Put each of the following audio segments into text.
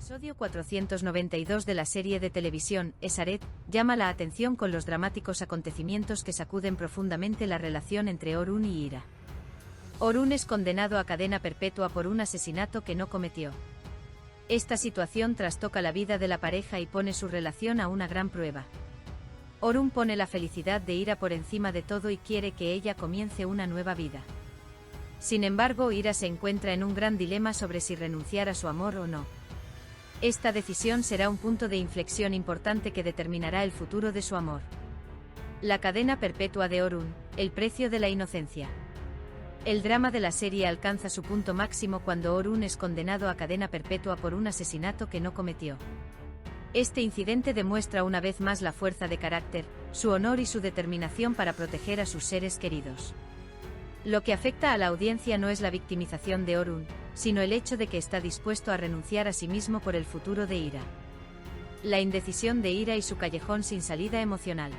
episodio 492 de la serie de televisión, Esaret, llama la atención con los dramáticos acontecimientos que sacuden profundamente la relación entre Orun y Ira. Orun es condenado a cadena perpetua por un asesinato que no cometió. Esta situación trastoca la vida de la pareja y pone su relación a una gran prueba. Orun pone la felicidad de Ira por encima de todo y quiere que ella comience una nueva vida. Sin embargo, Ira se encuentra en un gran dilema sobre si renunciar a su amor o no. Esta decisión será un punto de inflexión importante que determinará el futuro de su amor. La cadena perpetua de Orun, el precio de la inocencia. El drama de la serie alcanza su punto máximo cuando Orun es condenado a cadena perpetua por un asesinato que no cometió. Este incidente demuestra una vez más la fuerza de carácter, su honor y su determinación para proteger a sus seres queridos. Lo que afecta a la audiencia no es la victimización de Orun, sino el hecho de que está dispuesto a renunciar a sí mismo por el futuro de Ira. La indecisión de Ira y su callejón sin salida emocional.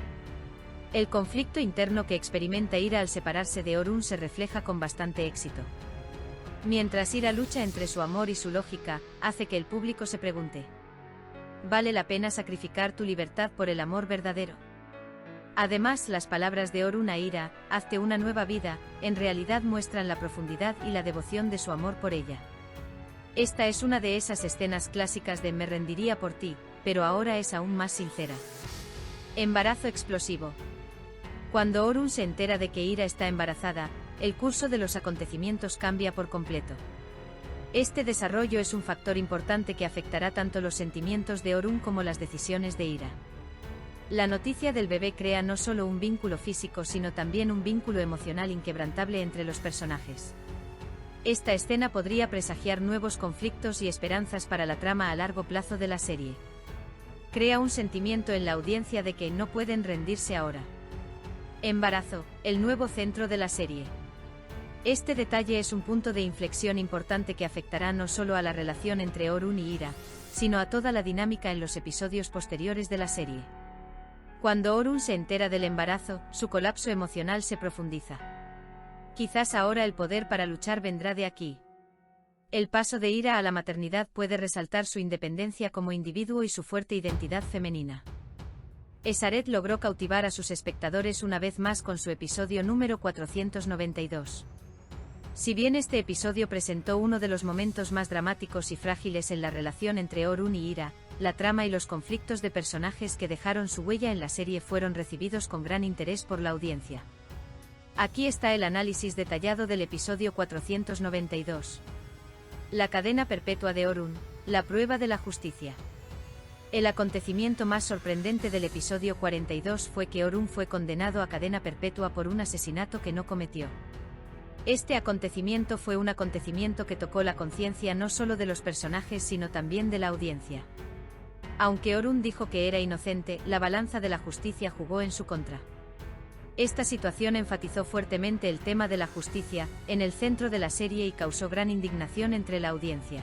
El conflicto interno que experimenta Ira al separarse de Orun se refleja con bastante éxito. Mientras Ira lucha entre su amor y su lógica, hace que el público se pregunte: ¿vale la pena sacrificar tu libertad por el amor verdadero? Además, las palabras de Orun a Ira, hazte una nueva vida, en realidad muestran la profundidad y la devoción de su amor por ella. Esta es una de esas escenas clásicas de me rendiría por ti, pero ahora es aún más sincera. Embarazo explosivo. Cuando Orun se entera de que Ira está embarazada, el curso de los acontecimientos cambia por completo. Este desarrollo es un factor importante que afectará tanto los sentimientos de Orun como las decisiones de Ira. La noticia del bebé crea no solo un vínculo físico sino también un vínculo emocional inquebrantable entre los personajes. Esta escena podría presagiar nuevos conflictos y esperanzas para la trama a largo plazo de la serie. Crea un sentimiento en la audiencia de que no pueden rendirse ahora. Embarazo, el nuevo centro de la serie. Este detalle es un punto de inflexión importante que afectará no solo a la relación entre Orun y Ira, sino a toda la dinámica en los episodios posteriores de la serie. Cuando Orun se entera del embarazo, su colapso emocional se profundiza. Quizás ahora el poder para luchar vendrá de aquí. El paso de Ira a la maternidad puede resaltar su independencia como individuo y su fuerte identidad femenina. Esaret logró cautivar a sus espectadores una vez más con su episodio número 492. Si bien este episodio presentó uno de los momentos más dramáticos y frágiles en la relación entre Orun y Ira, la trama y los conflictos de personajes que dejaron su huella en la serie fueron recibidos con gran interés por la audiencia. Aquí está el análisis detallado del episodio 492. La cadena perpetua de Orun, la prueba de la justicia. El acontecimiento más sorprendente del episodio 42 fue que Orun fue condenado a cadena perpetua por un asesinato que no cometió. Este acontecimiento fue un acontecimiento que tocó la conciencia no solo de los personajes sino también de la audiencia. Aunque Orun dijo que era inocente, la balanza de la justicia jugó en su contra. Esta situación enfatizó fuertemente el tema de la justicia, en el centro de la serie y causó gran indignación entre la audiencia.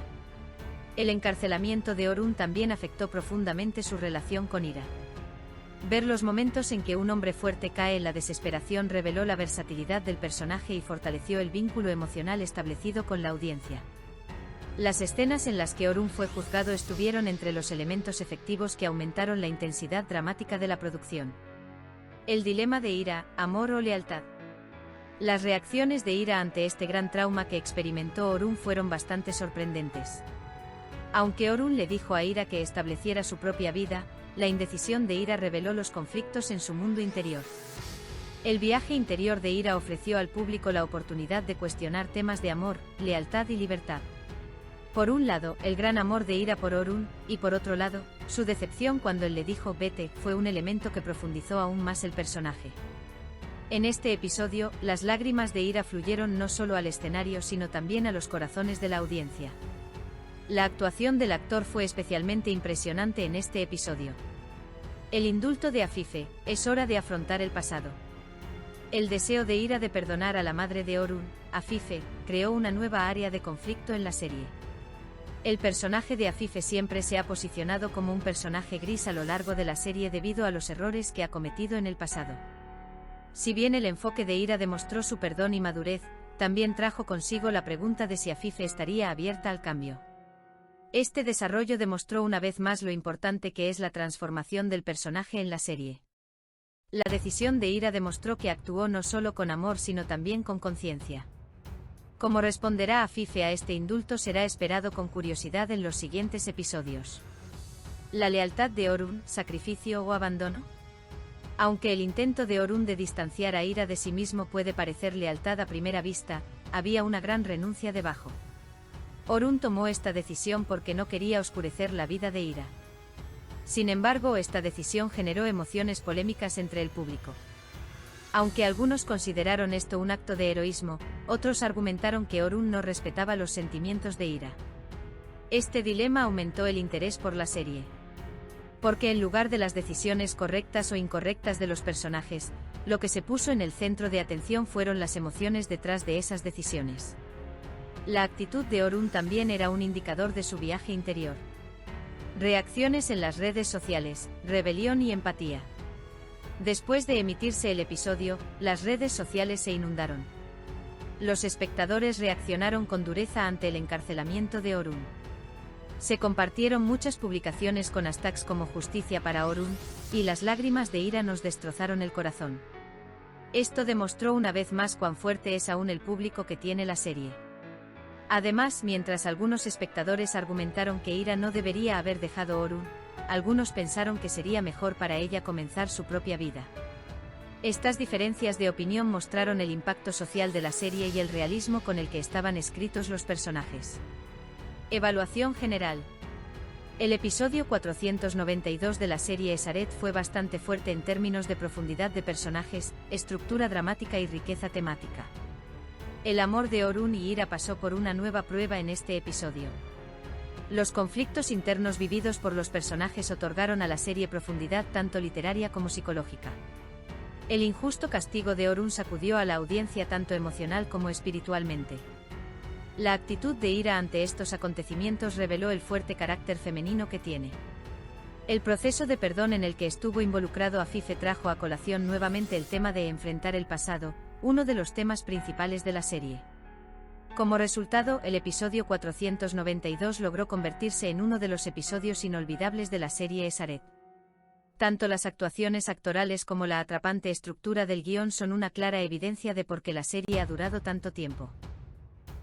El encarcelamiento de Orun también afectó profundamente su relación con Ira. Ver los momentos en que un hombre fuerte cae en la desesperación reveló la versatilidad del personaje y fortaleció el vínculo emocional establecido con la audiencia. Las escenas en las que Orun fue juzgado estuvieron entre los elementos efectivos que aumentaron la intensidad dramática de la producción. El dilema de Ira, amor o lealtad. Las reacciones de Ira ante este gran trauma que experimentó Orun fueron bastante sorprendentes. Aunque Orun le dijo a Ira que estableciera su propia vida, la indecisión de Ira reveló los conflictos en su mundo interior. El viaje interior de Ira ofreció al público la oportunidad de cuestionar temas de amor, lealtad y libertad. Por un lado, el gran amor de Ira por Orun, y por otro lado, su decepción cuando él le dijo vete, fue un elemento que profundizó aún más el personaje. En este episodio, las lágrimas de Ira fluyeron no solo al escenario sino también a los corazones de la audiencia. La actuación del actor fue especialmente impresionante en este episodio. El indulto de Afife, es hora de afrontar el pasado. El deseo de Ira de perdonar a la madre de Orun, Afife, creó una nueva área de conflicto en la serie. El personaje de Afife siempre se ha posicionado como un personaje gris a lo largo de la serie debido a los errores que ha cometido en el pasado. Si bien el enfoque de Ira demostró su perdón y madurez, también trajo consigo la pregunta de si Afife estaría abierta al cambio. Este desarrollo demostró una vez más lo importante que es la transformación del personaje en la serie. La decisión de Ira demostró que actuó no solo con amor sino también con conciencia. Cómo responderá Afife a este indulto será esperado con curiosidad en los siguientes episodios. ¿La lealtad de Orun, sacrificio o abandono? Aunque el intento de Orun de distanciar a Ira de sí mismo puede parecer lealtad a primera vista, había una gran renuncia debajo. Orun tomó esta decisión porque no quería oscurecer la vida de Ira. Sin embargo, esta decisión generó emociones polémicas entre el público. Aunque algunos consideraron esto un acto de heroísmo, otros argumentaron que Orun no respetaba los sentimientos de Ira. Este dilema aumentó el interés por la serie. Porque en lugar de las decisiones correctas o incorrectas de los personajes, lo que se puso en el centro de atención fueron las emociones detrás de esas decisiones. La actitud de Orun también era un indicador de su viaje interior. Reacciones en las redes sociales, rebelión y empatía. Después de emitirse el episodio, las redes sociales se inundaron. Los espectadores reaccionaron con dureza ante el encarcelamiento de Orun. Se compartieron muchas publicaciones con hashtags como Justicia para Orun, y las lágrimas de Ira nos destrozaron el corazón. Esto demostró una vez más cuán fuerte es aún el público que tiene la serie. Además, mientras algunos espectadores argumentaron que Ira no debería haber dejado Orun, algunos pensaron que sería mejor para ella comenzar su propia vida. Estas diferencias de opinión mostraron el impacto social de la serie y el realismo con el que estaban escritos los personajes. Evaluación general. El episodio 492 de la serie Esaret fue bastante fuerte en términos de profundidad de personajes, estructura dramática y riqueza temática. El amor de Orun y Ira pasó por una nueva prueba en este episodio. Los conflictos internos vividos por los personajes otorgaron a la serie profundidad tanto literaria como psicológica. El injusto castigo de Orun sacudió a la audiencia tanto emocional como espiritualmente. La actitud de Ira ante estos acontecimientos reveló el fuerte carácter femenino que tiene. El proceso de perdón en el que estuvo involucrado Afife trajo a colación nuevamente el tema de enfrentar el pasado, uno de los temas principales de la serie. Como resultado, el episodio 492 logró convertirse en uno de los episodios inolvidables de la serie Esaret. Tanto las actuaciones actorales como la atrapante estructura del guión son una clara evidencia de por qué la serie ha durado tanto tiempo.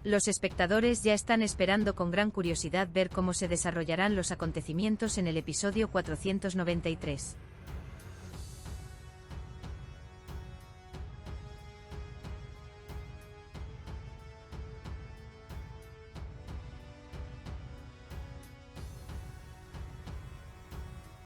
Los espectadores ya están esperando con gran curiosidad ver cómo se desarrollarán los acontecimientos en el episodio 493.